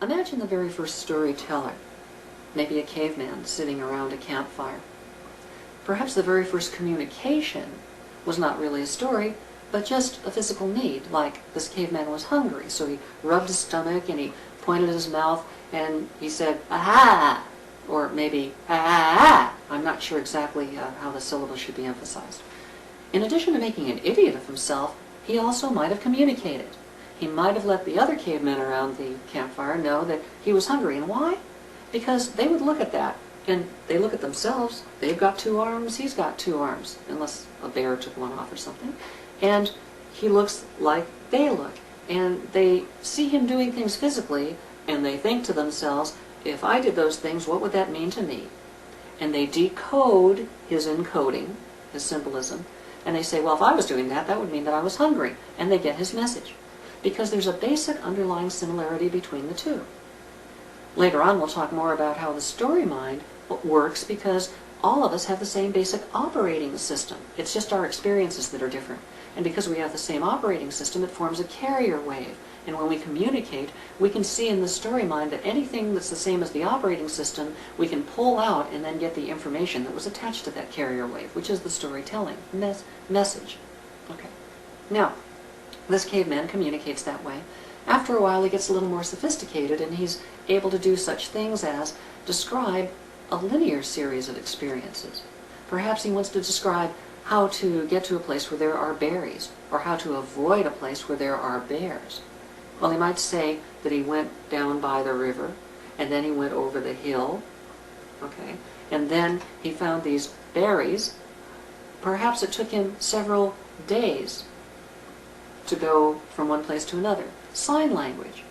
Imagine the very first storyteller, maybe a caveman sitting around a campfire. Perhaps the very first communication was not really a story, but just a physical need, like this caveman was hungry, so he rubbed his stomach and he pointed his mouth and he said, aha, or maybe, ah. I'm not sure exactly how the syllable should be emphasized. In addition to making an idiot of himself, he also might have communicated. He might have let the other cavemen around the campfire know that he was hungry. And why? Because they would look at that, and they look at themselves. They've got 2 arms, he's got 2 arms, unless a bear took one off or something. And he looks like they look. And they see him doing things physically, and they think to themselves, if I did those things, what would that mean to me? And they decode his encoding, his symbolism, and they say, well, if I was doing that, that would mean that I was hungry. And they get his message. Because there's a basic underlying similarity between the two. Later on, we'll talk more about how the story mind works, because all of us have the same basic operating system. It's just our experiences that are different. And because we have the same operating system, it forms a carrier wave. And when we communicate, we can see in the story mind that anything that's the same as the operating system, we can pull out and then get the information that was attached to that carrier wave, which is the storytelling message. Okay. Now, this caveman communicates that way. After a while, he gets a little more sophisticated, and he's able to do such things as describe a linear series of experiences. Perhaps he wants to describe how to get to a place where there are berries, or how to avoid a place where there are bears. Well, he might say that he went down by the river, and then he went over the hill, okay, and then he found these berries. Perhaps it took him several days to go from one place to another. Sign language.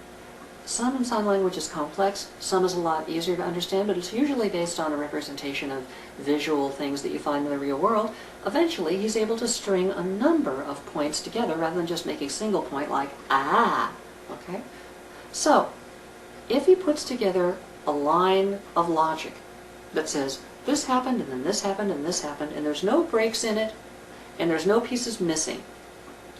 Some sign language is complex, some is a lot easier to understand, but it's usually based on a representation of visual things that you find in the real world. Eventually, he's able to string a number of points together rather than just make a single point like, ah, okay? So, if he puts together a line of logic that says, this happened, and then this happened, and this happened, and there's no breaks in it, and there's no pieces missing,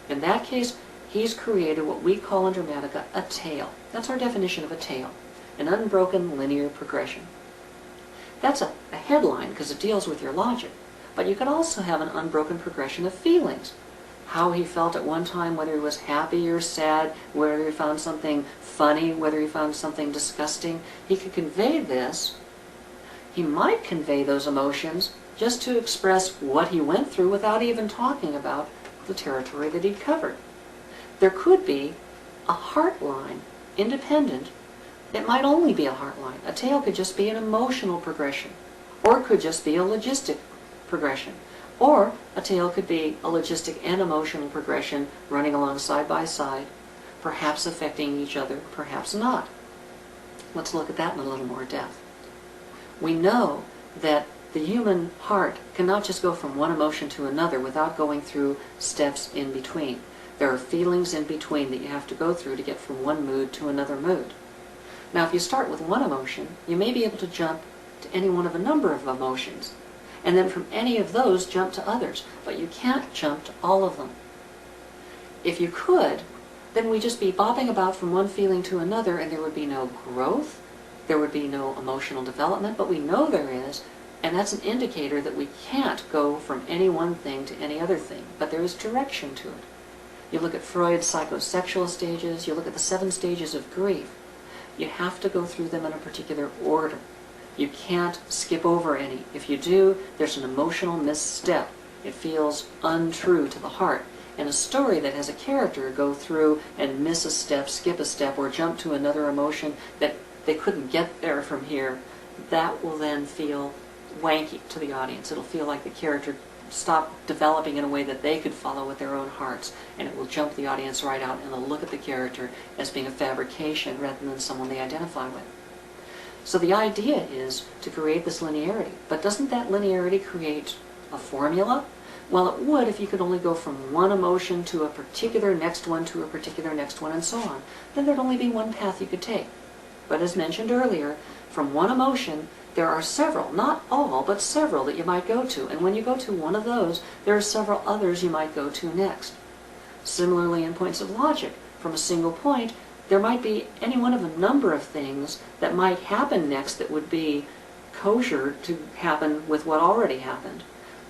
in that case, he's created what we call in Dramatica a tale. That's our definition of a tale, an unbroken linear progression. That's a headline because it deals with your logic, but you could also have an unbroken progression of feelings. How he felt at one time, whether he was happy or sad, whether he found something funny, whether he found something disgusting. He could convey this. He might convey those emotions just to express what he went through without even talking about the territory that he'd covered. There could be a heart line, independent. It might only be a heart line. A tale could just be an emotional progression, or it could just be a logistic progression, or a tale could be a logistic and emotional progression running along side by side, perhaps affecting each other, perhaps not. Let's look at that in a little more depth. We know that the human heart cannot just go from one emotion to another without going through steps in between. There are feelings in between that you have to go through to get from one mood to another mood. Now, if you start with one emotion, you may be able to jump to any one of a number of emotions, and then from any of those jump to others, but you can't jump to all of them. If you could, then we'd just be bobbing about from one feeling to another, and there would be no growth, there would be no emotional development, but we know there is, and that's an indicator that we can't go from any one thing to any other thing, but there is direction to it. You look at Freud's psychosexual stages, you look at the 7 stages of grief. You have to go through them in a particular order. You can't skip over any. If you do, there's an emotional misstep. It feels untrue to the heart. And a story that has a character go through and miss a step, skip a step, or jump to another emotion that they couldn't get there from here, that will then feel wanky to the audience. It'll feel like the character stopped developing in a way that they could follow with their own hearts, and it will jump the audience right out, and they'll look at the character as being a fabrication rather than someone they identify with. So the idea is to create this linearity. But doesn't that linearity create a formula? Well, it would if you could only go from one emotion to a particular next one to a particular next one and so on. Then there'd only be one path you could take. But as mentioned earlier, from one emotion, there are several, not all, but several that you might go to. And when you go to one of those, there are several others you might go to next. Similarly, in points of logic, from a single point, There might be any one of a number of things that might happen next that would be kosher to happen with what already happened.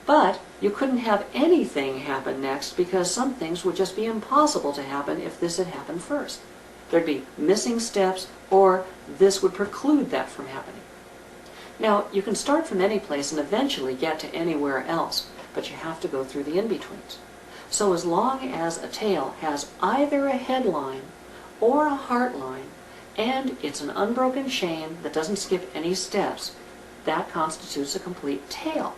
But you couldn't have anything happen next because some things would just be impossible to happen if this had happened first. There'd be missing steps, or this would preclude that from happening. Now, you can start from any place and eventually get to anywhere else, but you have to go through the in-betweens. So as long as a tale has either a headline or a heartline, and it's an unbroken chain that doesn't skip any steps, that constitutes a complete tale.